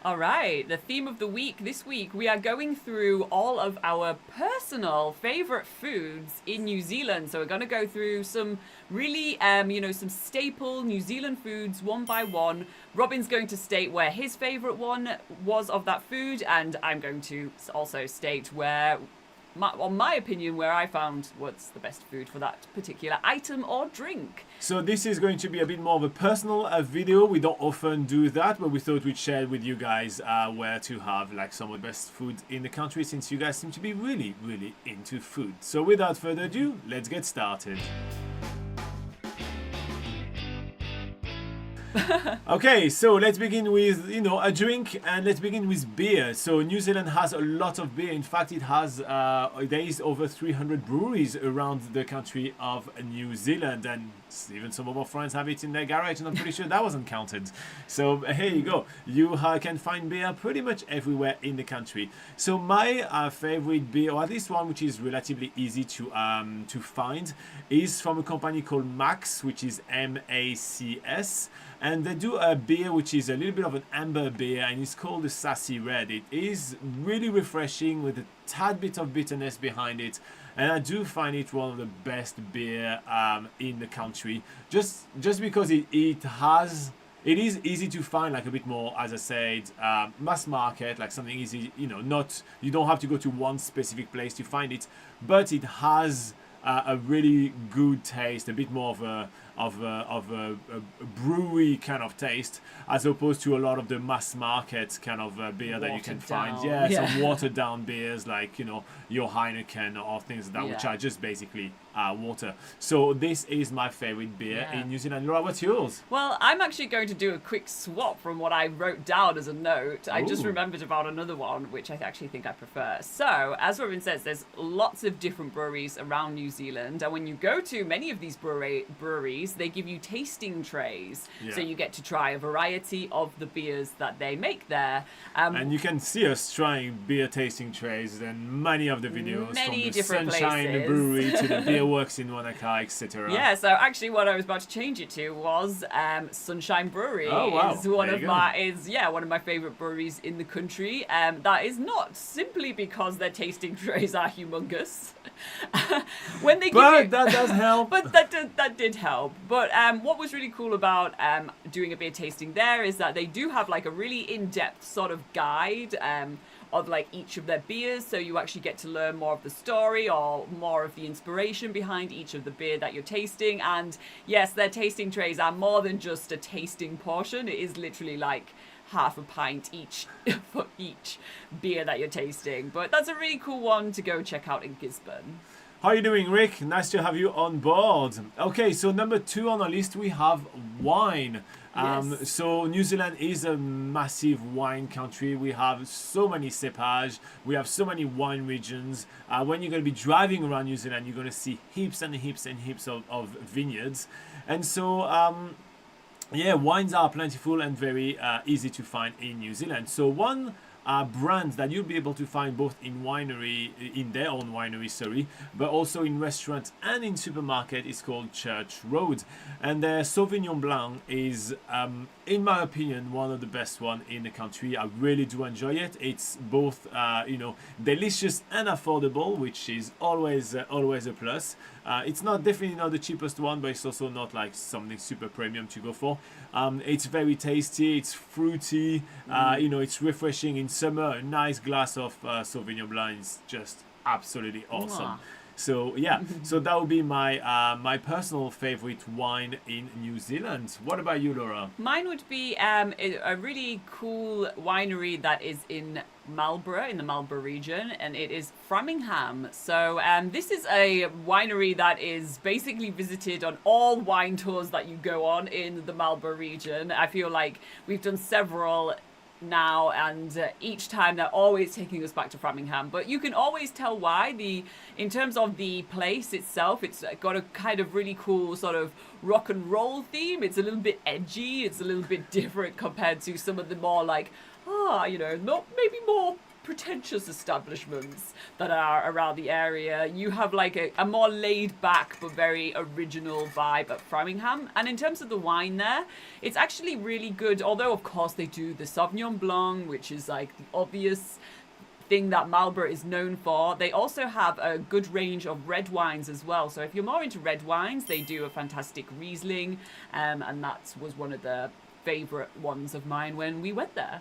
All right, the theme of the week this week, we are going through all of our personal favorite foods in New Zealand. So we're going to go through some really, some staple New Zealand foods one by one. Robin's going to state where his favorite one was of that food, and I'm going to also state where my opinion, where I found what's the best food for that particular item or drink. So this is going to be a bit more of a personal video. We don't often do that, but we thought we'd share with you guys where to have like some of the best food in the country, since you guys seem to be really, really into food. So without further ado, let's get started. Okay, so let's begin with, a drink, and let's begin with beer. So New Zealand has a lot of beer. In fact, it has, there is over 300 breweries around the country of New Zealand, and even some of our friends have it in their garage, and I'm pretty sure that wasn't counted. So here you go. You can find beer pretty much everywhere in the country. So my favorite beer, or at least one which is relatively easy to find, is from a company called Max, which is MACS. And they do a beer which is a little bit of an amber beer, and it's called the Sassy Red. It is really refreshing with a tad bit of bitterness behind it, and I do find it one of the best beer in the country. Just because it is easy to find, like a bit more, as I said, mass market, like something easy. You don't have to go to one specific place to find it, but it has a really good taste, a bit more of a brewery kind of taste, as opposed to a lot of the mass market kind of beer that you can find. Some watered down beers like your Heineken or things like that, which are just basically water. So this is my favorite beer in New Zealand. Laura, what's yours? Well, I'm actually going to do a quick swap from what I wrote down as a note. I just remembered about another one, which I actually think I prefer. So, as Robin says, there's lots of different breweries around New Zealand, and when you go to many of these breweries, they give you tasting trays. So you get to try a variety of the beers that they make there. And you can see us trying beer tasting trays in many of the videos, many from the different Sunshine places. Brewery to the Beer Works in Wanaka, etc. Yeah, so actually what I was about to change it to was Sunshine Brewery. Oh, wow. Is one of my favorite breweries in the country. That is not simply because their tasting trays are humongous. That does help. But that did help. But what was really cool about doing a beer tasting there is that they do have like a really in-depth sort of guide of like each of their beers, so you actually get to learn more of the story or more of the inspiration behind each of the beer that you're tasting. And yes, their tasting trays are more than just a tasting portion. It is literally like half a pint each for each beer that you're tasting. But that's a really cool one to go check out in Gisborne. How are you doing, Rick? Nice to have you on board. Okay, so number 2 on our list, we have wine. Yes. So New Zealand is a massive wine country. We have so many cépage. We have so many wine regions. When you're going to be driving around New Zealand, you're going to see heaps and heaps and heaps of vineyards. And so, wines are plentiful and very easy to find in New Zealand. So one brands that you'll be able to find both in their own winery, but also in restaurants and in supermarket is called Church Road. And their Sauvignon Blanc is, in my opinion, one of the best one in the country. I really do enjoy it. It's both, delicious and affordable, which is always a plus. It's definitely not the cheapest one, but it's also not like something super premium to go for. It's very tasty. It's fruity. It's refreshing in summer. A nice glass of Sauvignon Blanc is just absolutely awesome. Mwah. So so that would be my personal favorite wine in New Zealand. What about you, Laura? Mine would be a really cool winery that is in Marlborough, in the Marlborough region, and it is Framingham. So this is a winery that is basically visited on all wine tours that you go on in the Marlborough region. I feel like we've done several now, and each time they're always taking us back to Framingham, but you can always tell why. In terms of the place itself, it's got a kind of really cool sort of rock and roll theme. It's a little bit edgy, it's a little bit different compared to some of the more like maybe more pretentious establishments that are around the area. You have like a more laid back but very original vibe at Framingham. And in terms of the wine there, it's actually really good. Although of course they do the Sauvignon Blanc, which is like the obvious thing that Marlborough is known for. They also have a good range of red wines as well. So if you're more into red wines, they do a fantastic Riesling, and that was one of the favorite ones of mine when we went there.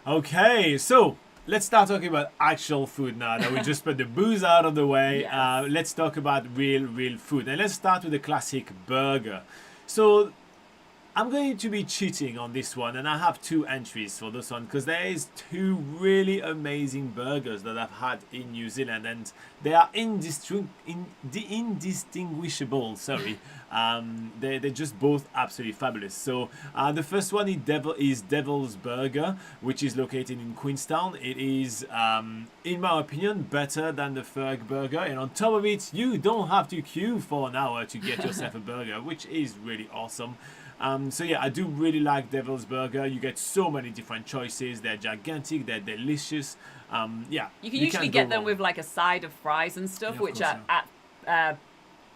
Okay, so let's start talking about actual food now that we just put the booze out of the way. Yes. Let's talk about real food. And let's start with the classic burger. So I'm going to be cheating on this one, and I have 2 entries for this one because there is 2 really amazing burgers that I've had in New Zealand, and they are indistinguishable. Sorry, they're just both absolutely fabulous. So the first one is Devil's Burger, which is located in Queenstown. It is, in my opinion, better than the Ferg Burger, and on top of it, you don't have to queue for an hour to get yourself a burger, which is really awesome. So yeah, I do really like Devil's Burger. You get so many different choices. They're gigantic. They're delicious. Yeah, You can usually can't get go them wrong. with like a side of fries and stuff, Yeah, of which course, at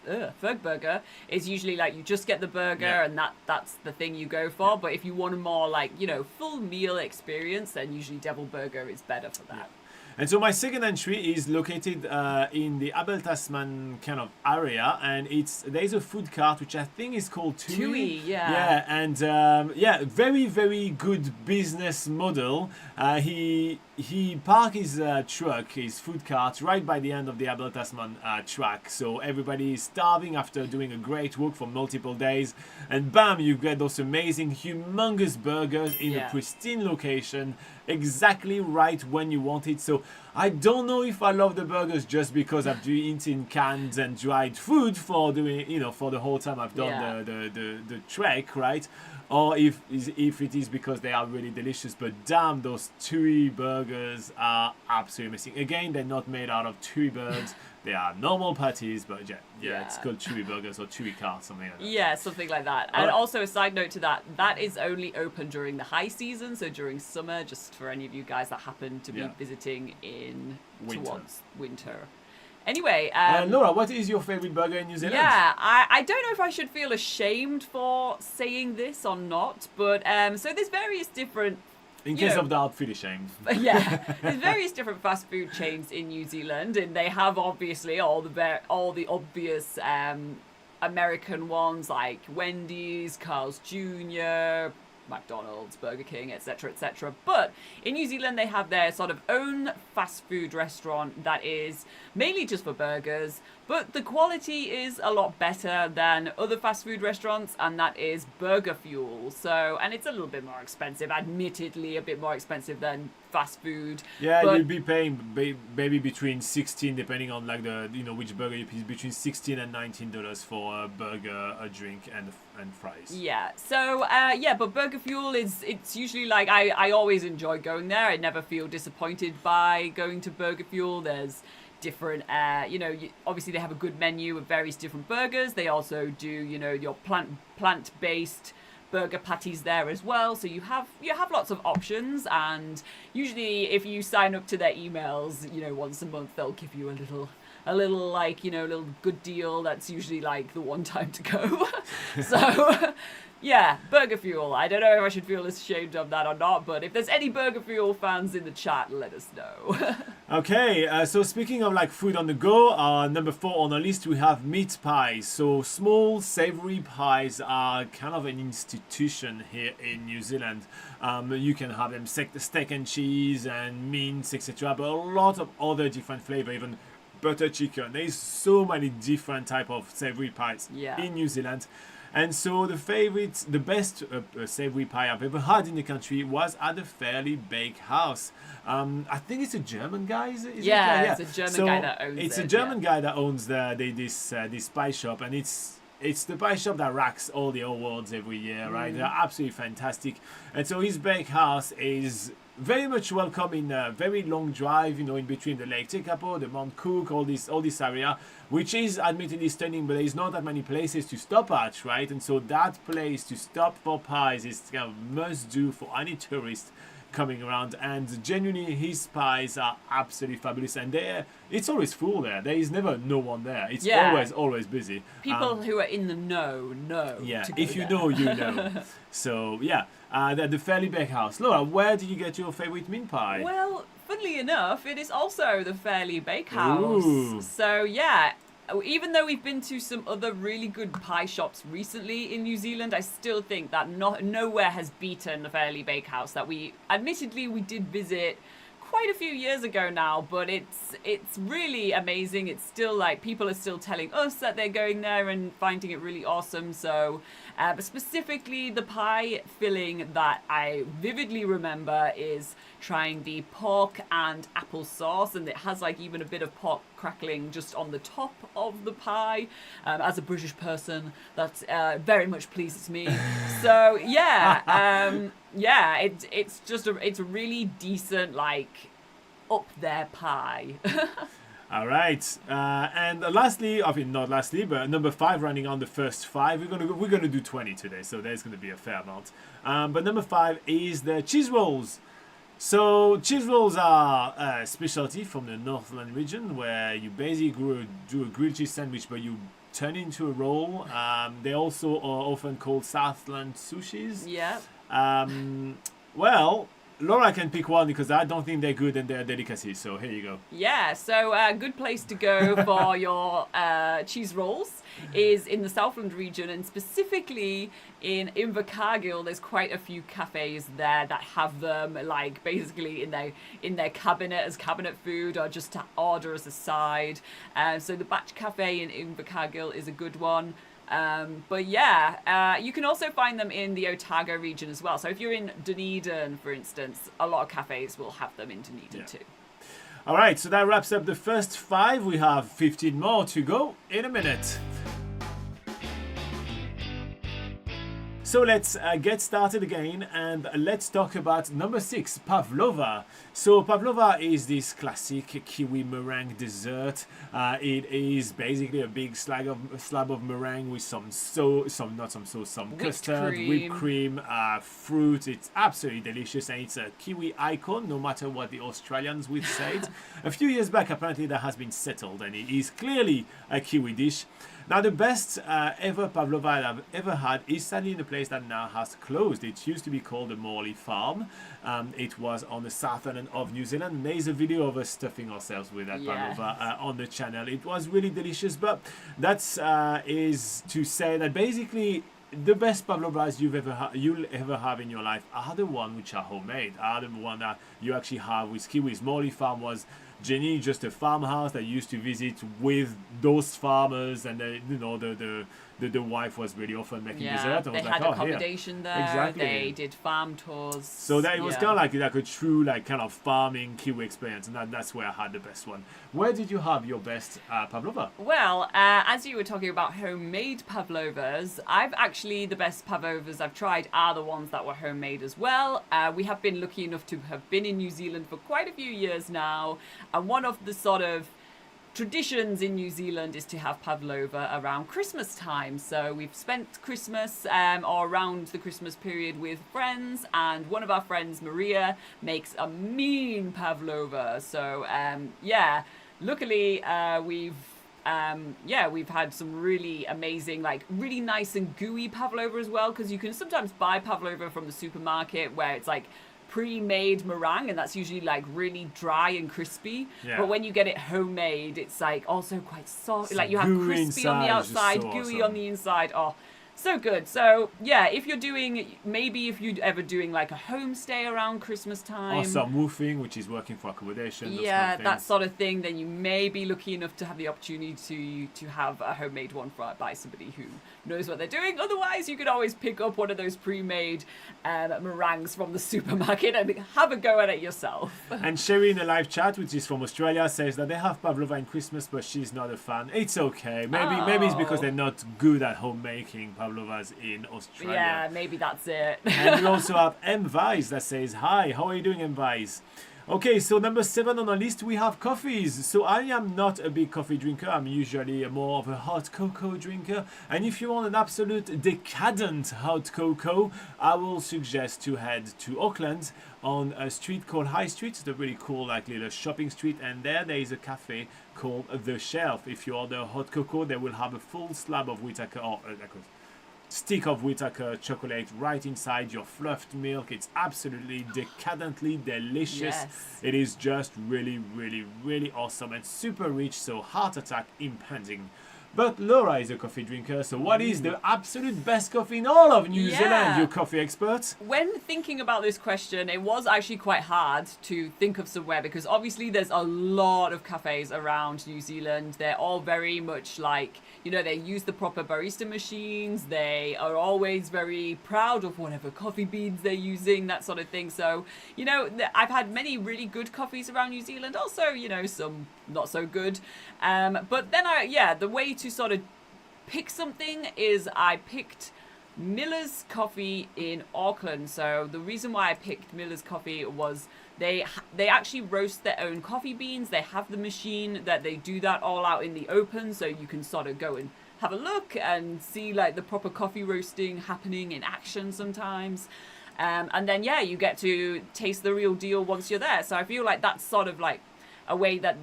Ferg Burger is usually like you just get the burger Yeah. and that's the thing you go for. But if you want a more like, full meal experience, then usually Devil Burger is better for that. And so my second entry is located in the Abel Tasman kind of area, and there's a food cart which I think is called Chewy. Yeah. Yeah, and very very good business model. He parked his truck, his food cart, right by the end of the Abel Tasman track. So everybody is starving after doing a great walk for multiple days, and bam, you get those amazing, humongous burgers in a pristine location, exactly right when you want it. So I don't know if I love the burgers just because I've been eating canned and dried food for the whole time I've done the trek, right? Or if it is because they are really delicious. But damn, those chewy burgers are absolutely amazing. Again, they're not made out of chewy birds. They are normal patties, but yeah, it's called Chewy Burgers or Chewy Cart, something like that. Yeah, something like that. And also a side note to that is only open during the high season, so during summer, just for any of you guys that happen to be visiting towards winter. Anyway, Laura, what is your favorite burger in New Zealand? Yeah, I don't know if I should feel ashamed for saying this or not, but so there's various different In case of doubt, feel ashamed. Yeah, there's various different fast food chains in New Zealand, and they have obviously all the obvious American ones like Wendy's, Carl's Jr., McDonald's, Burger King, etc., etc. But in New Zealand, they have their sort of own fast food restaurant that is mainly just for burgers, but the quality is a lot better than other fast food restaurants, and that is Burger Fuel. So, and it's a little bit more expensive, admittedly a bit more expensive than fast food. Yeah, but you'll be paying maybe between 16, depending on like which burger you pick, between $16 and $19 for a burger, a drink, and fries. Yeah. So but Burger Fuel it's usually like I always enjoy going there. I never feel disappointed by going to Burger Fuel. There's different obviously they have a good menu of various different burgers. They also do your plant-based burger patties there as well, so you have lots of options, and usually if you sign up to their emails once a month, they'll give you a little like little good deal. That's usually like the one time to go. So yeah, Burger Fuel. I don't know if I should feel ashamed of that or not, but if there's any Burger Fuel fans in the chat, let us know. Okay, so speaking of like food on the go, number 4 on our list we have meat pies. So small savory pies are kind of an institution here in New Zealand. You can have them steak and cheese and mince, etc. But a lot of other different flavor, even butter chicken. There's so many different type of savory pies in New Zealand. And so the best savory pie I've ever had in the country was at the Fairly Bakehouse. I think it's a German guy. Is it? It's a German guy that owns it. It's a German guy that owns this pie shop, and it's the pie shop that racks all the awards every year, right? They're absolutely fantastic. And so his bakehouse is very much welcome in a very long drive, in between the Lake Tekapo, the Mount Cook, all this area, which is admittedly stunning, but there's not that many places to stop at, right? And so that place to stop for pies is kind of must do for any tourist coming around, and genuinely his pies are absolutely fabulous, and it's always full there. There is never no one there. It's always busy. People who are in the know. Yeah, to go if you there. know, you know. So yeah, the Fairly Bakehouse. Laura, where did you get your favorite mince pie? Well, funnily enough, it is also the Fairly Bakehouse. Ooh. So yeah, even though we've been to some other really good pie shops recently in New Zealand, I still think that nowhere has beaten the Fairly Bakehouse that we did visit quite a few years ago now, but it's really amazing. It's still like people are still telling us that they're going there and finding it really awesome. So but specifically the pie filling that I vividly remember is trying the pork and apple sauce, and it has like even a bit of pork crackling just on the top of the pie. As a British person, that very much pleases me. So yeah, it's a really decent, like, up there pie. All right, and lastly, I mean not lastly, but number 5, running on the first 5. We're gonna do 20 today, so there's gonna be a fair amount. But number 5 is the cheese rolls. So cheese rolls are a specialty from the Northland region, where you basically do a grilled cheese sandwich, but you turn it into a roll. They also are often called Southland sushis. Yeah. Well, Laura can pick one because I don't think they're good and they're delicacies. So here you go. Yeah, so a good place to go for your cheese rolls is in the Southland region, and specifically in Invercargill. There's quite a few cafes there that have them, like, basically in their cabinet as cabinet food, or just to order as a side. So the Batch Cafe in Invercargill is a good one. But yeah, you can also find them in the Otago region as well. So if you're in Dunedin, for instance, a lot of cafes will have them in Dunedin too. All right, so that wraps up the first 5. We have 15 more to go in a minute. So let's get started again, and let's talk about number 6, Pavlova. So Pavlova is this classic kiwi meringue dessert. It is basically a big slab of meringue with some custard, whipped cream, fruit. It's absolutely delicious, and it's a kiwi icon, no matter what the Australians would say. A few years back, apparently that has been settled, and it is clearly a kiwi dish. Now, the best ever Pavlova I've ever had is sadly in a place that now has closed. It used to be called the Morley Farm. It was on the south end of New Zealand. There is a video of us stuffing ourselves with that Pavlova on the channel. It was really delicious, but that's is to say that basically the best Pavlovas you'll ever have in your life are the one which are homemade, are the one that you actually have with kiwis. Morley Farm was Jenny, just a farmhouse that used to visit with those farmers, and the wife was really often making dessert. And they had accommodation there. Exactly. They did farm tours. So that it was kind of like a true kind of farming Kiwi experience, and that's where I had the best one. Where did you have your best Pavlova? Well, as you were talking about homemade Pavlovas, the best Pavlovas I've tried are the ones that were homemade as well. We have been lucky enough to have been in New Zealand for quite a few years now, and one of the sort of traditions in New Zealand is to have Pavlova around Christmas time. So we've spent Christmas or around the Christmas period with friends, and one of our friends, Maria, makes a mean Pavlova. So luckily we've had some really amazing, like really nice and gooey Pavlova as well, because you can sometimes buy Pavlova from the supermarket where it's like pre-made meringue, and that's usually like really dry and crispy. But when you get it homemade, it's like also quite soft. It's like you have crispy on the outside, gooey on the inside. Oh, so good. So yeah, if you're ever doing like a homestay around Christmas time, or some woofing, which is working for accommodation, that sort of thing, then you may be lucky enough to have the opportunity to have a homemade one by somebody who knows what they're doing. Otherwise, you could always pick up one of those pre-made meringues from the supermarket and have a go at it yourself. And Sherry in the live chat, which is from Australia, says that they have Pavlova in Christmas, but she's not a fan. It's okay. Maybe it's because they're not good at homemaking Pavlovas in Australia. Yeah, maybe that's it. And we also have M Vice that says, "Hi, how are you doing, M Vice?" Okay, so number 7 on our list we have coffees. So I am not a big coffee drinker. I'm usually more of a hot cocoa drinker. And if you want an absolute decadent hot cocoa, I will suggest to head to Auckland on a street called High Street. It's a really cool like little shopping street, and there is a cafe called The Shelf. If you order hot cocoa, they will have a full slab of Whittaker or like a stick of Whittaker chocolate right inside your fluffed milk. It's absolutely decadently delicious. Yes. It is just really, really, really awesome and super rich, so heart attack impending. But Laura is a coffee drinker, so what is the absolute best coffee in all of New Zealand, you coffee expert? When thinking about this question, it was actually quite hard to think of somewhere because obviously there's a lot of cafes around New Zealand. They're all very much like, you know, they use the proper barista machines. They are always very proud of whatever coffee beans they're using, that sort of thing. So, you know, I've had many really good coffees around New Zealand. Also, you know, some not so good. But then the way to sort of pick something is I picked Miller's Coffee in Auckland. So the reason why I picked Miller's Coffee was they actually roast their own coffee beans. They have the machine that they do that all out in the open, so you can sort of go and have a look and see like the proper coffee roasting happening in action sometimes. And then you get to taste the real deal once you're there. So I feel like that's sort of like a way that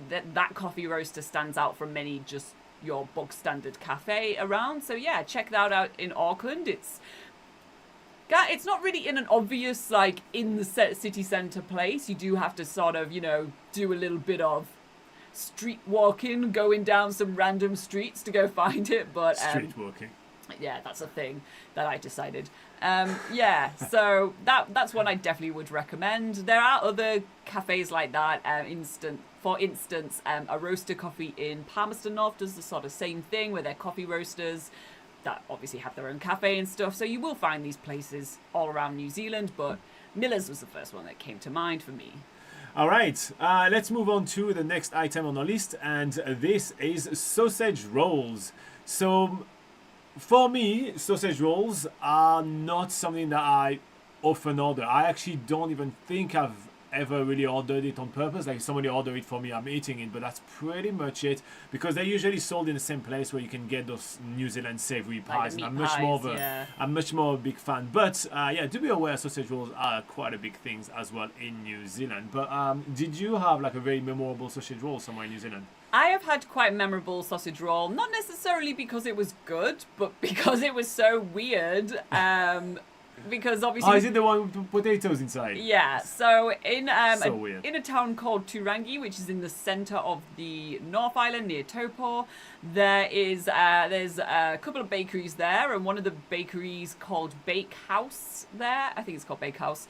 coffee roaster stands out from many just your bog standard cafe around. So yeah, check that out in Auckland. It's not really in an obvious like in the city centre place. You do have to sort of, you know, do a little bit of street walking, going down some random streets to go find it. But Street walking. Yeah, that's a thing that I decided. So that's one I definitely would recommend. There are other cafes like that. For instance, a roaster coffee in Palmerston North does the sort of same thing with their coffee roasters that obviously have their own cafe and stuff. So you will find these places all around New Zealand, but Miller's was the first one that came to mind for me. All right, let's move on to the next item on our list, and this is sausage rolls. So for me, sausage rolls are not something that I often order. I actually don't even think I've ever really ordered it on purpose. Like if somebody ordered it for me, I'm eating it, but that's pretty much it, because they're usually sold in the same place where you can get those New Zealand savory pies. Like I'm much more a big fan. But do be aware sausage rolls are quite a big thing as well in New Zealand. But did you have like a very memorable sausage roll somewhere in New Zealand? I have had quite a memorable sausage roll, not necessarily because it was good, but because it was so weird. Because obviously, is it the one with potatoes inside? Yeah. So in weird. in a town called Turangi, which is in the centre of the North Island near Taupo, there's a couple of bakeries there, and one of the bakeries called Bakehouse there. I think it's called Bakehouse.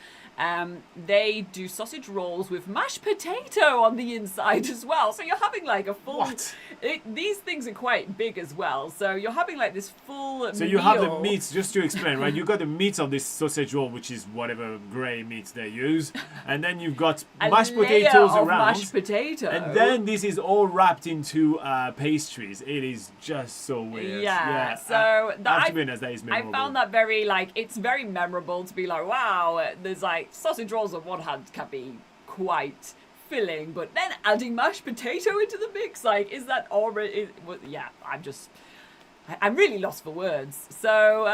They do sausage rolls with mashed potato on the inside as well. So you're having like a full. What? These things are quite big as well. So you're having like this full. So you have the meat, just to explain, right? You got the meat of this sausage roll, which is whatever grey meat they use, and then you've got mashed potatoes around. Mashed potato. And then this is all wrapped into pastries. It is just so weird. Yeah. So that is memorable. I found that very it's very memorable to be like, wow, there's like sausage rolls on one hand can be quite filling, but then adding mashed potato into the mix, like, is that already? I'm really lost for words. So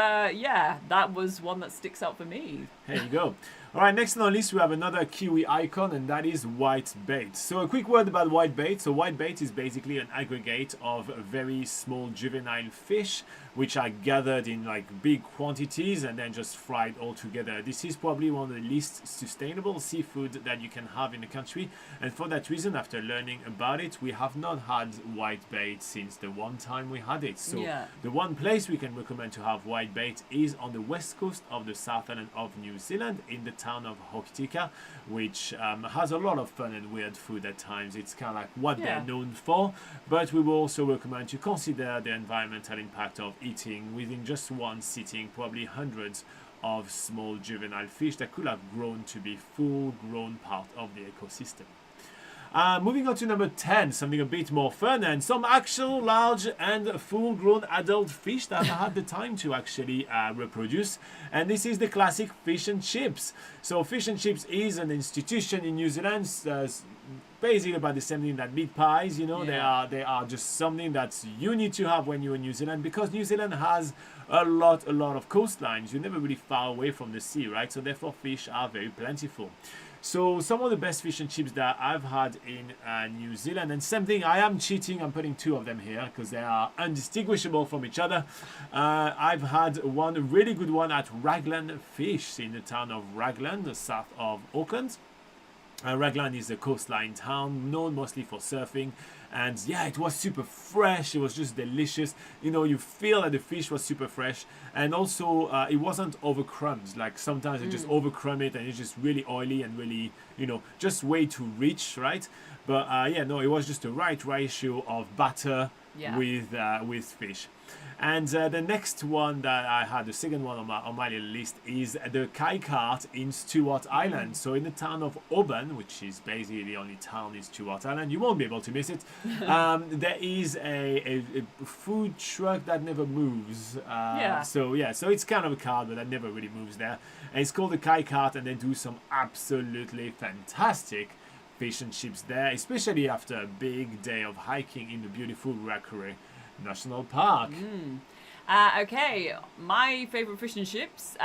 that was one that sticks out for me. There you go. All right, next on our list we have another Kiwi icon, and that is white bait. So a quick word about white bait. So white bait is basically an aggregate of very small juvenile fish which are gathered in like big quantities and then just fried all together. This is probably one of the least sustainable seafood that you can have in the country, and for that reason, after learning about it, we have not had white bait since the one time we had it. So the one place we can recommend to have white bait is on the west coast of the South Island of New Zealand, in the town of Hokitika, which has a lot of fun and weird food at times. It's kind of like what they're known for, but we will also recommend to consider the environmental impact of eating within just one sitting probably hundreds of small juvenile fish that could have grown to be full-grown part of the ecosystem. Moving on to number 10, something a bit more fun and some actual large and full-grown adult fish that I had the time to actually reproduce. And this is the classic fish and chips. So fish and chips is an institution in New Zealand. Basically about the same thing that meat pies, you know, Yeah. they are just something that you need to have when you're in New Zealand, because New Zealand has a lot of coastlines. You're never really far away from the sea, right? So therefore fish are very plentiful. So some of the best fish and chips that I've had in New Zealand, and same thing, I am cheating, I'm putting two of them here because they are undistinguishable from each other. I've had one really good one at Raglan Fish in the town of Raglan, south of Auckland. Raglan is a coastline town known mostly for surfing, and yeah, it was super fresh. It was just delicious. You know, you feel that the fish was super fresh, and also it wasn't overcrumbed. Like sometimes they just overcrumb it and it's just really oily and really, you know, just way too rich, right? But yeah, no, it was just the right ratio of butter with fish. And the next one that I had, the second one on my little list, is the Kai Cart in Stewart Island. So in the town of Auburn, which is basically the only town in Stewart Island, you won't be able to miss it. There is a food truck that never moves. So yeah, so it's kind of a cart, but that never really moves there. And it's called the Kai Cart, and they do some absolutely fantastic fish and chips there, especially after a big day of hiking in the beautiful Rakure National Park. Okay, my favourite fish and chips,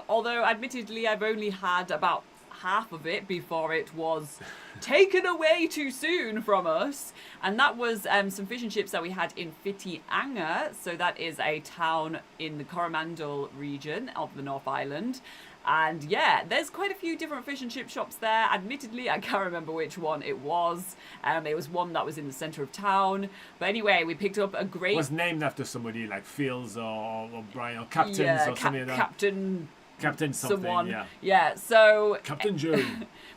although admittedly I've only had about half of it before it was taken away too soon from us, and that was some fish and chips that we had in Whitianga. So that is a town in the Coromandel region of the North Island. And yeah, there's quite a few different fish and chip shops there. Admittedly, I can't remember which one it was. It was one that was in the centre of town. But anyway, we picked up a great... It was named after somebody like Fields or Brian or Captains or something like that. Captain something, someone. Yeah, so... Captain Joe.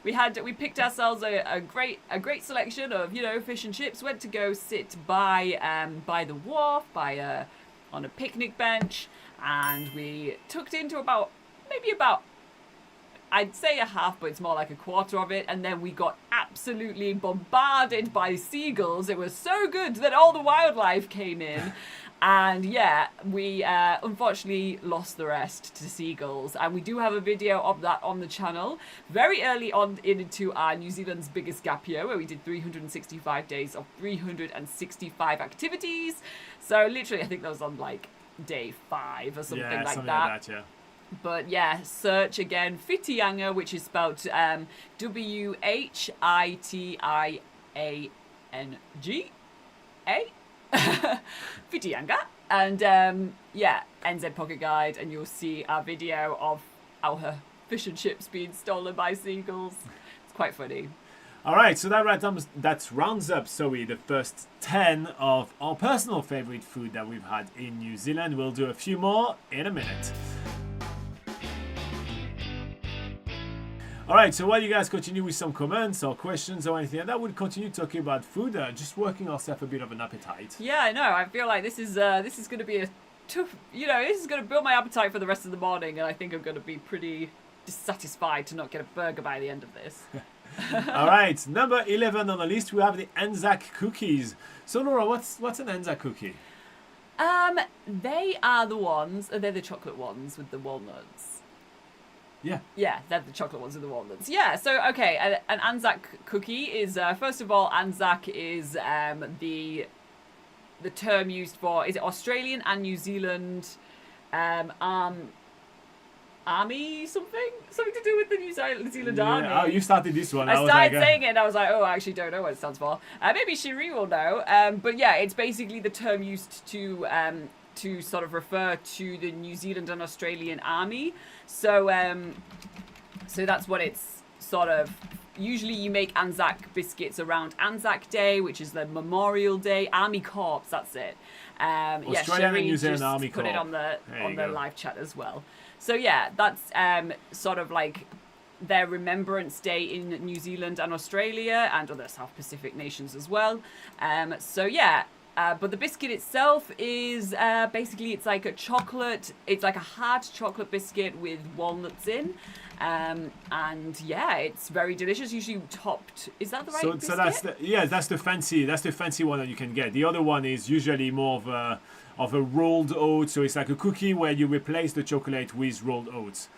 we picked ourselves a great selection of, you know, fish and chips. Went to go sit by the wharf, on a picnic bench, and we tucked into maybe about, I'd say a half, but it's more like a quarter of it, and then we got absolutely bombarded by seagulls. It was so good that all the wildlife came in, and yeah, we unfortunately lost the rest to seagulls, and we do have a video of that on the channel very early on into our New Zealand's biggest gap year, where we did 365 days of 365 activities. So literally, I think that was on like day 5 or something like something that. like that, yeah. But yeah, search again Whitianga, which is spelled Whitianga, Whitianga, and yeah, NZ Pocket Guide, and you'll see our video of our fish and chips being stolen by seagulls. It's quite funny. All right, so that rounds up, the first 10 of our personal favorite food that we've had in New Zealand. We'll do a few more in a minute. Alright, so while you guys continue with some comments or questions or anything like that, we'll continue talking about food, just working ourselves a bit of an appetite. Yeah, I know. I feel like this is going to be a tough, you know, this is going to build my appetite for the rest of the morning, and I think I'm going to be pretty dissatisfied to not get a burger by the end of this. Alright, number 11 on the list, we have the Anzac Cookies. So Laura, what's an Anzac cookie? They are they're the chocolate ones with the walnuts. Yeah, they're the chocolate ones with the walnuts. Yeah, so, okay, an Anzac cookie is, first of all, Anzac is the term used for, is it Australian and New Zealand army something? Something to do with the New Zealand army. Oh, you started this one. I started saying it and I was like, oh, I actually don't know what it stands for. Maybe Cherie will know. But yeah, it's basically the term used to sort of refer to the New Zealand and Australian army. So that's what it's sort of. Usually you make Anzac biscuits around Anzac Day, which is the Memorial Day. Army Corps, that's it. Australian and New Zealand Army Corps. Put it on the live chat as well. So yeah, that's sort of like their Remembrance Day in New Zealand and Australia and other South Pacific nations as well. So yeah, But the biscuit itself is basically it's like a chocolate. It's like a hard chocolate biscuit with walnuts in, and yeah, it's very delicious. Usually topped. Is that the right biscuit? So that's the fancy one that you can get. The other one is usually more of a rolled oat. So it's like a cookie where you replace the chocolate with rolled oats.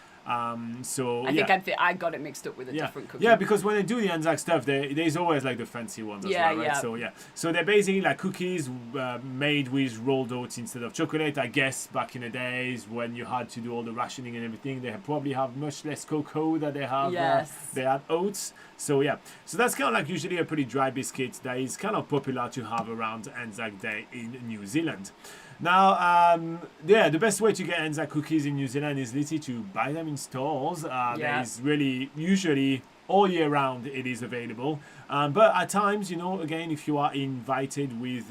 So I think I got it mixed up with a different cookie. Yeah, because when they do the Anzac stuff, there's always like the fancy ones as well, right? Yeah. So they're basically like cookies made with rolled oats instead of chocolate. I guess back in the days when you had to do all the rationing and everything, they probably have much less cocoa than they have. They had oats. So so that's kind of like usually a pretty dry biscuit that is kind of popular to have around Anzac Day in New Zealand. Now, the best way to get Anzac cookies in New Zealand is literally to buy them in stores. There is really, usually all year round, it is available. But at times, again, if you are invited with,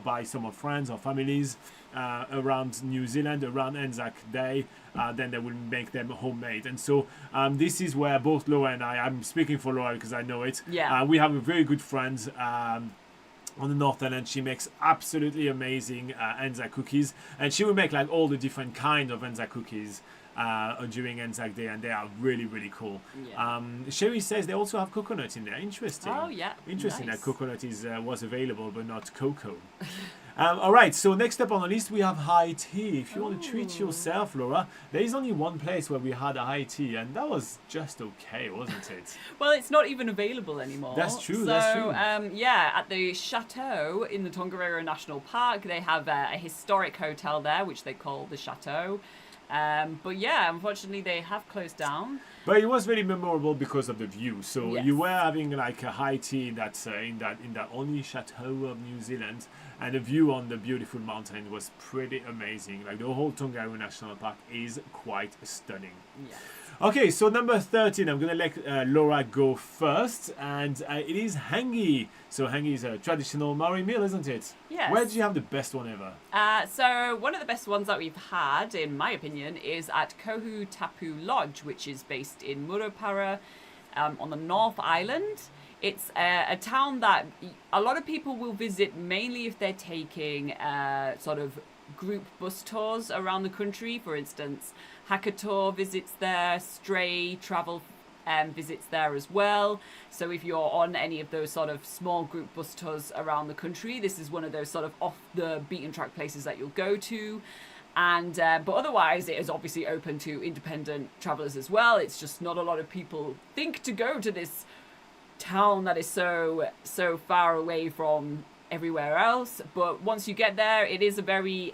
by some of friends or families around New Zealand, around Anzac Day, then they will make them homemade. And so this is where both Laura and I'm speaking for Laura because I know it. We have a very good friend on the North Island. She makes absolutely amazing Anzac cookies, and she will make like all the different kind of Anzac cookies during Anzac Day, and they are really, really cool. Chewy says they also have coconut in there. Interesting. Oh yeah, interesting nice. That coconut was available but not cocoa. All right, so next up on the list we have high tea. If you want to treat yourself, Laura, there is only one place where we had a high tea, and that was just okay, wasn't it? Well, it's not even available anymore. That's true. So, that's true. At the Chateau in the Tongariro National Park, they have a historic hotel there, which they call the Chateau. But yeah, unfortunately, they have closed down. But it was very memorable because of the view. So you were having like a high tea in that only chateau of New Zealand, and the view on the beautiful mountain was pretty amazing. Like the whole Tongariro National Park is quite stunning. Yes. Okay, so number 13, I'm gonna let Laura go first, and it is Hangi. So Hangi is a traditional Maori meal, isn't it? Yes. Where did you have the best one ever? So one of the best ones that we've had, in my opinion, is at Kohu Tapu Lodge, which is based in Murupara on the North Island. It's a town that a lot of people will visit, mainly if they're taking sort of group bus tours around the country. For instance, Hakator visits there, Stray Travel visits there as well. So if you're on any of those sort of small group bus tours around the country, this is one of those sort of off the beaten track places that you'll go to. And but otherwise it is obviously open to independent travelers as well. It's just not a lot of people think to go to this town that is so far away from everywhere else. But once you get there, it is a very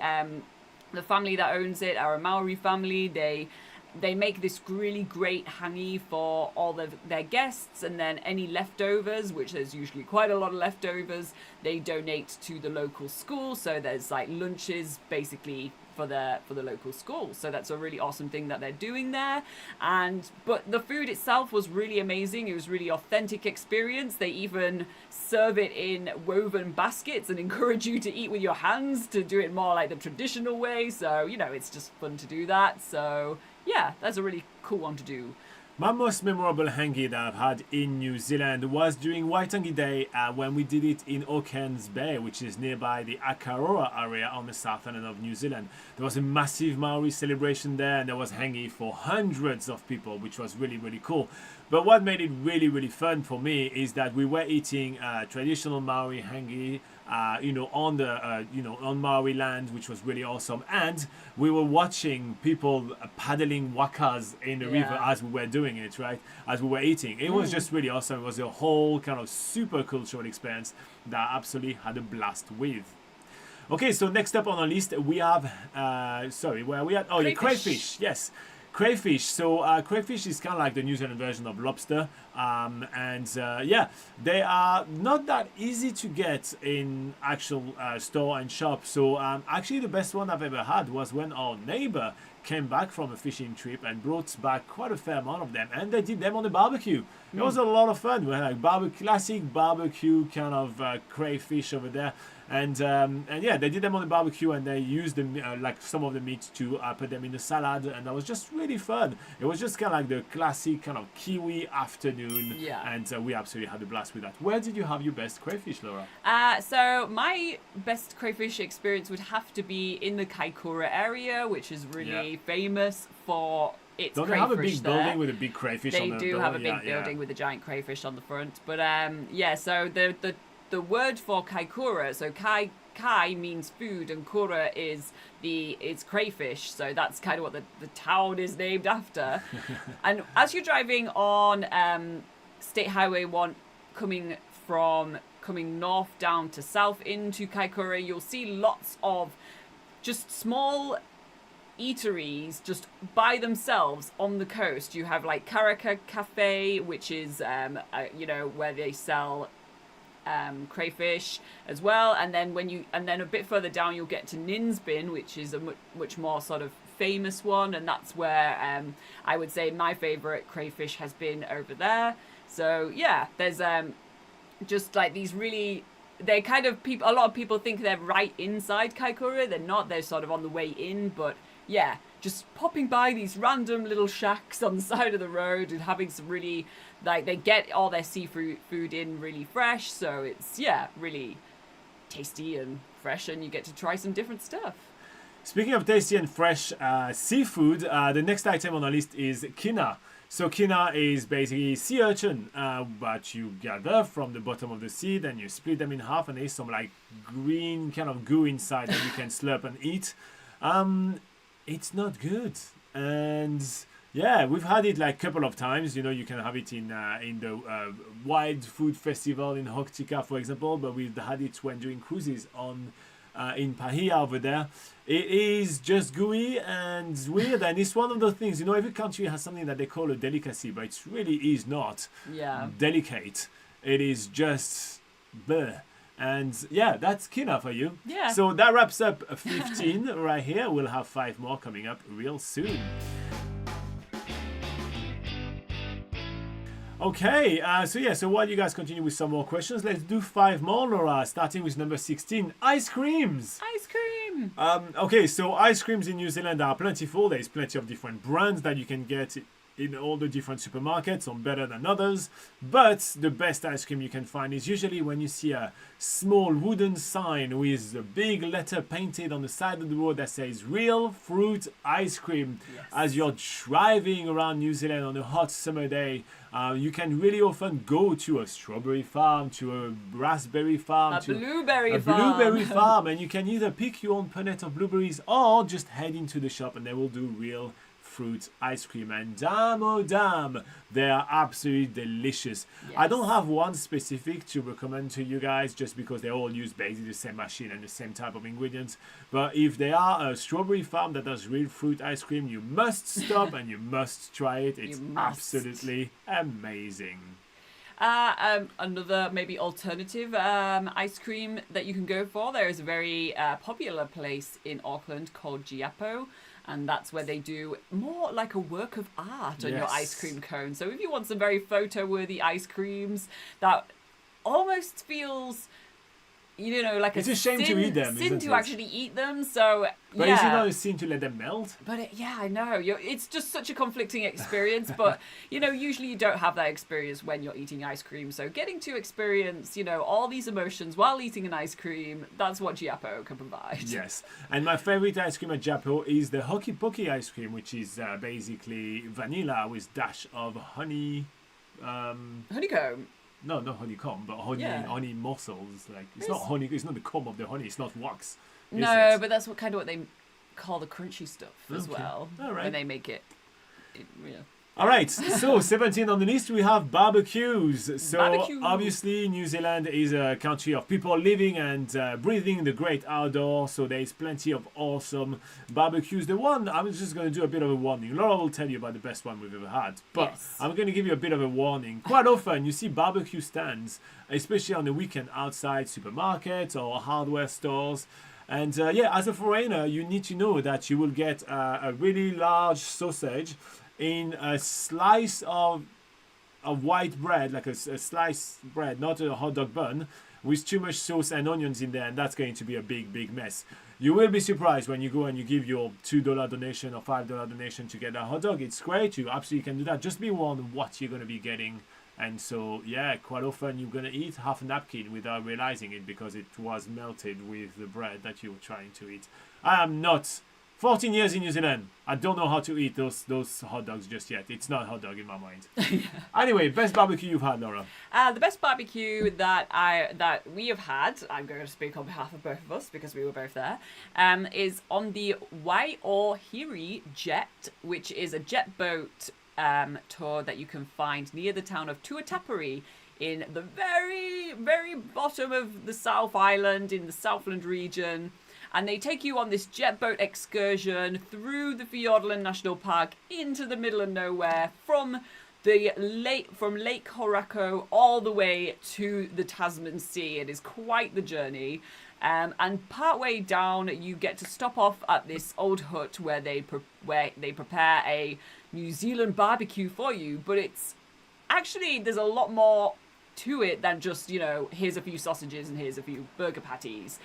the family that owns it are a Maori family. They make this really great hangi for all of their guests, and then any leftovers, which there's usually quite a lot of leftovers, they donate to the local school. So there's like lunches basically for the local school. So that's a really awesome thing that they're doing there. But the food itself was really amazing. It was really authentic experience. They even serve it in woven baskets and encourage you to eat with your hands, to do it more like the traditional way. So, it's just fun to do that. So yeah, that's a really cool one to do. My most memorable hangi that I've had in New Zealand was during Waitangi Day when we did it in Auckland's Bay, which is nearby the Akaroa area on the south island of New Zealand. There was a massive Maori celebration there, and there was hangi for hundreds of people, which was really, really cool. But what made it really, really fun for me is that we were eating traditional Maori hangi, on Maori land, which was really awesome. And we were watching people paddling wakas in the river as we were doing it, right? As we were eating. It was just really awesome. It was a whole kind of super cultural experience that I absolutely had a blast with. Okay, so next up on our list, we have, where are we at? Oh, yeah, crayfish, yes. Crayfish. So crayfish is kind of like the New Zealand version of lobster. They are not that easy to get in actual store and shop. So actually the best one I've ever had was when our neighbor came back from a fishing trip and brought back quite a fair amount of them, and they did them on the barbecue. It was a lot of fun. We had like classic barbecue kind of crayfish over there, And yeah, they did them on the barbecue, and they used them like some of the meat to put them in the salad, and that was just really fun. It was just kind of like the classic kind of Kiwi afternoon, Yeah. and we absolutely had a blast with that. Where did you have your best crayfish, Laura? So my best crayfish experience would have to be in the Kaikoura area, which is really famous for its Don't crayfish. they have a big there. building with a big crayfish They on the do door? have a big Yeah, building with a giant crayfish on the front. But yeah, so the word for Kaikoura, so kai means food, and kura is it's crayfish. So that's kind of what the town is named after. And as you're driving on State Highway 1 coming north down to south into Kaikoura, you'll see lots of just small eateries just by themselves on the coast. You have like Karaka Cafe, which is where they sell crayfish as well, and then a bit further down you'll get to Ninsbin, which is a much more sort of famous one, and that's where I would say my favorite crayfish has been over there. So yeah, there's just like these really, they're kind of a lot of people think they're right inside Kaikoura. They're not. They're sort of on the way in, but yeah, just popping by these random little shacks on the side of the road and having some really, like, they get all their seafood food in really fresh, so it's, yeah, really tasty and fresh, and you get to try some different stuff. Speaking of tasty and fresh seafood, the next item on our list is Kina. So Kina is basically sea urchin, but you gather from the bottom of the sea, then you split them in half, and there's some like green kind of goo inside that you can slurp and eat. It's not good, and yeah, we've had it like a couple of times. You know, you can have it in the Wild Food Festival in Hoktika, for example, but we've had it when doing cruises on in Pahia over there. It is just gooey and weird, and it's one of those things, you know, every country has something that they call a delicacy, but it really is not delicate. It is just bleh. And yeah, that's Kina for you. Yeah. So that wraps up 15 right here. We'll have 5 more coming up real soon. Okay, so while you guys continue with some more questions, let's do 5 more, Laura, starting with number 16, ice creams. Ice cream. Okay, so ice creams in New Zealand are plentiful. There's plenty of different brands that you can get in all the different supermarkets, some better than others, but the best ice cream you can find is usually when you see a small wooden sign with a big letter painted on the side of the road that says real fruit ice cream. Yes. As you're driving around New Zealand on a hot summer day, you can really often go to a strawberry farm, to a raspberry farm, a to blueberry a farm. blueberry farm, and you can either pick your own punnet of blueberries or just head into the shop and they will do real fruit ice cream, and damn oh damn, they are absolutely delicious. Yes. I don't have one specific to recommend to you guys just because they all use basically the same machine and the same type of ingredients, but if they are a strawberry farm that does real fruit ice cream, you must stop and you must try it. It's absolutely amazing. Another maybe alternative ice cream that you can go for, there is a very popular place in Auckland called Giapo, and that's where they do more like a work of art on your ice cream cone. So if you want some very photo-worthy ice creams that almost feels, you know, like it's a shame to eat them, sin isn't to it? actually eat them. So But yeah. is it not a sin to let them melt? But yeah, I know. It's just such a conflicting experience. But, you know, usually you don't have that experience when you're eating ice cream. So getting to experience, you know, all these emotions while eating an ice cream, that's what Giapo can provide. Yes. And my favorite ice cream at Giapo is the Hoki Poki ice cream, which is basically vanilla with dash of honey. Honeycomb. No, not honeycomb, but honey morsels. Like it's not honey. It's not the comb of the honey. It's not wax. No, but that's what they call the crunchy stuff as well. All right. When they make it. All right, so 17 on the list, we have barbecues. So Barbecue. obviously New Zealand is a country of people living and breathing the great outdoors, so there is plenty of awesome barbecues. The one, I'm just going to do a bit of a warning. Laura will tell you about the best one we've ever had, but yes. I'm going to give you a bit of a warning. Quite often you see barbecue stands, especially on the weekend outside supermarkets or hardware stores. And as a foreigner, you need to know that you will get a really large sausage in a slice of white bread, like a sliced bread, not a hot dog bun, with too much sauce and onions in there, and that's going to be a big mess. You will be surprised when you go and you give your $2 donation or $5 donation to get a hot dog. It's great. You absolutely can do that. Just be warned what you're going to be getting. And so, yeah, quite often you're going to eat half a napkin without realizing it because it was melted with the bread that you were trying to eat. I am not 14 years in New Zealand. I don't know how to eat those hot dogs just yet. It's not hot dog in my mind. Anyway, best barbecue you've had, Laura? The best barbecue that we have had, I'm going to speak on behalf of both of us because we were both there, is on the Waiohiri Jet, which is a jet boat tour that you can find near the town of Tuatapere in the very bottom of the South Island in the Southland region. And they take you on this jet boat excursion through the Fiordland National Park into the middle of nowhere from Lake Horako all the way to the Tasman Sea. It is quite the journey. And partway down, you get to stop off at this old hut where they prepare a New Zealand barbecue for you. But it's actually, there's a lot more to it than just, here's a few sausages and here's a few burger patties.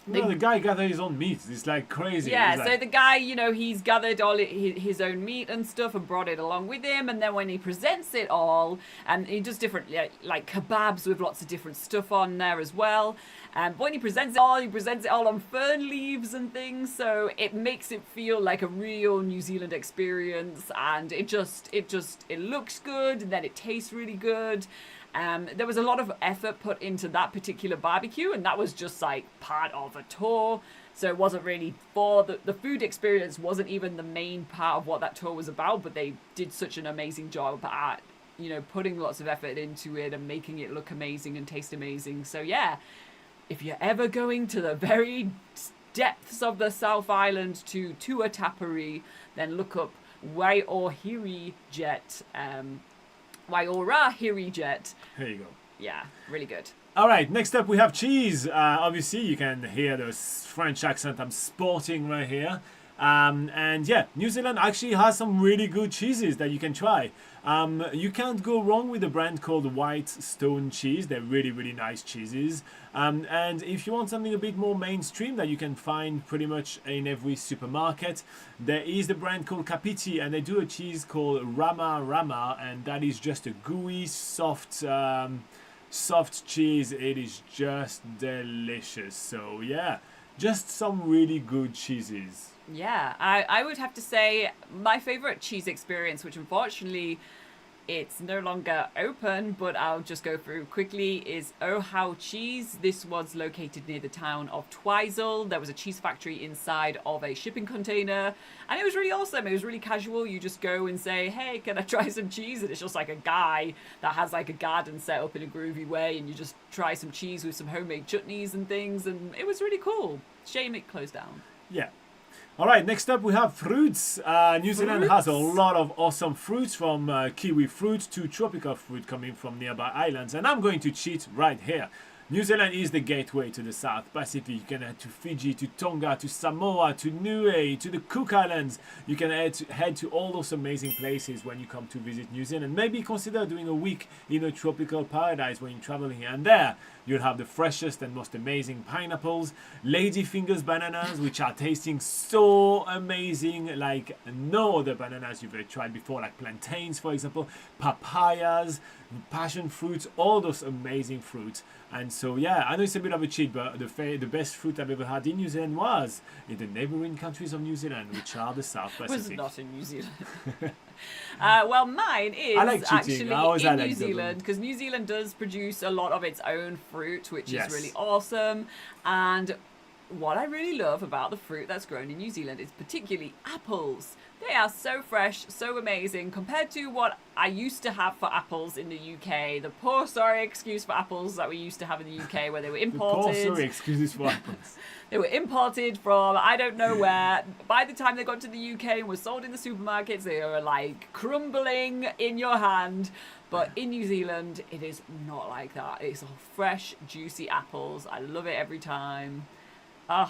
The guy gathered his own meat. It's like crazy. Yeah, so the guy, he's gathered all his own meat and stuff and brought it along with him. And then when he presents it all, and he does different, like kebabs with lots of different stuff on there as well. But when he presents it all on fern leaves and things. So it makes it feel like a real New Zealand experience. And it looks good, and then it tastes really good. There was a lot of effort put into that particular barbecue, and that was just like part of a tour. So it wasn't really the food experience wasn't even the main part of what that tour was about, but they did such an amazing job at, putting lots of effort into it and making it look amazing and taste amazing. So yeah, if you're ever going to the very depths of the South Island to Tuatapere, then look up Waiohiri Jet. Waiohiri Jet. Here you go. Yeah, really good. All right, next up we have cheese. Obviously, you can hear the French accent I'm sporting right here. And yeah, New Zealand actually has some really good cheeses that you can try. You can't go wrong with a brand called White Stone Cheese. They're really nice cheeses. And if you want something a bit more mainstream that you can find pretty much in every supermarket, there is the brand called Kapiti, and they do a cheese called Rama, and that is just a gooey, soft cheese. It is just delicious. So yeah, just some really good cheeses. Yeah, I would have to say my favorite cheese experience, which unfortunately it's no longer open, but I'll just go through quickly, is Ohau Cheese. This was located near the town of Twizel. There was a cheese factory inside of a shipping container, and it was really awesome. It was really casual. You just go and say, hey, can I try some cheese? And it's just like a guy that has like a garden set up in a groovy way, and you just try some cheese with some homemade chutneys and things, and it was really cool. Shame it closed down. Yeah. All right, next up we have fruits. New Zealand has a lot of awesome fruits, from kiwi fruit to tropical fruit coming from nearby islands. And I'm going to cheat right here. New Zealand is the gateway to the South Pacific. You can head to Fiji, to Tonga, to Samoa, to Niue, to the Cook Islands. You can head to all those amazing places when you come to visit New Zealand. Maybe consider doing a week in a tropical paradise when you're traveling here and there. You'll have the freshest and most amazing pineapples, ladyfingers bananas, which are tasting so amazing, like no other bananas you've ever tried before, like plantains, for example, papayas, passion fruits, all those amazing fruits. And so, yeah, I know it's a bit of a cheat, but the best fruit I've ever had in New Zealand was in the neighboring countries of New Zealand, which are the South Pacific. Was not in New Zealand. Well, mine is actually in New Zealand, because New Zealand does produce a lot of its own fruit, which is really awesome. And what I really love about the fruit that's grown in New Zealand is particularly apples. They are so fresh, so amazing compared to what I used to have for apples in the UK. The poor sorry excuse for apples that we used to have in the UK, where they were imported. The poor sorry excuses for apples. They were imported from I don't know where. By the time they got to the UK and were sold in the supermarkets, they were like crumbling in your hand. But in New Zealand, it is not like that. It's all fresh, juicy apples. I love it every time. A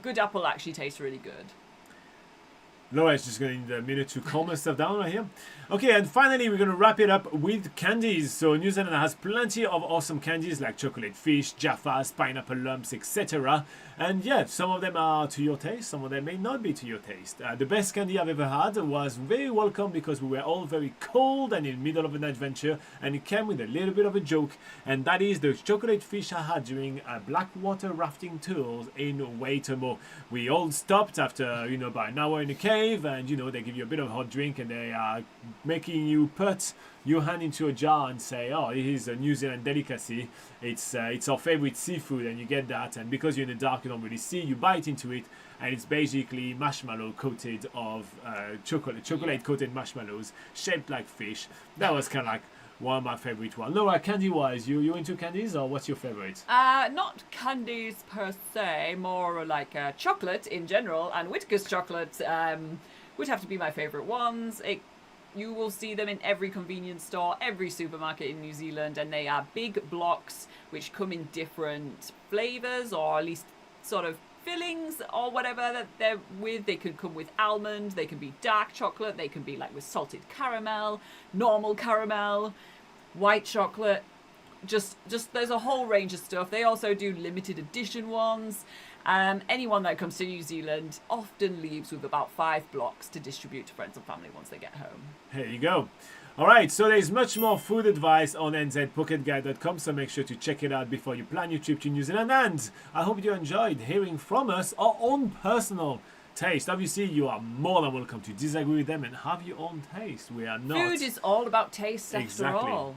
good apple actually tastes really good. Laura's just going to need a minute to calm herself down right here. Okay, and finally, we're going to wrap it up with candies. So New Zealand has plenty of awesome candies like chocolate fish, Jaffas, pineapple lumps, etc. And yeah, some of them are to your taste, some of them may not be to your taste. The best candy I've ever had was very welcome because we were all very cold and in the middle of an adventure, and it came with a little bit of a joke, and that is the chocolate fish I had during a blackwater rafting tour in Waitomo. We all stopped after, about an hour in a cave, and they give you a bit of hot drink, and they are making you put your hand into a jar and say, oh, it is a New Zealand delicacy. It's our favorite seafood, and you get that, and because you're in the dark you don't really see, you bite into it, and it's basically marshmallow coated of chocolate coated marshmallows shaped like fish. That was kind of like one of my favorite ones. Laura, candy wise, you into candies, or what's your favorite? Not candies per se, more like chocolate in general, and Whittaker's chocolate would have to be my favorite ones. You will see them in every convenience store, every supermarket in New Zealand, and they are big blocks which come in different flavors, or at least sort of fillings or whatever that they're with. They could come with almond, they can be dark chocolate, they can be like with salted caramel, normal caramel, white chocolate, just there's a whole range of stuff. They also do limited edition ones. Anyone that comes to New Zealand often leaves with about 5 blocks to distribute to friends and family once they get home. Here you go. Alright, so there's much more food advice on nzpocketguide.com, so make sure to check it out before you plan your trip to New Zealand. And I hope you enjoyed hearing from us our own personal taste. Obviously, you are more than welcome to disagree with them and have your own taste. We are not. Food is all about taste after Exactly. all.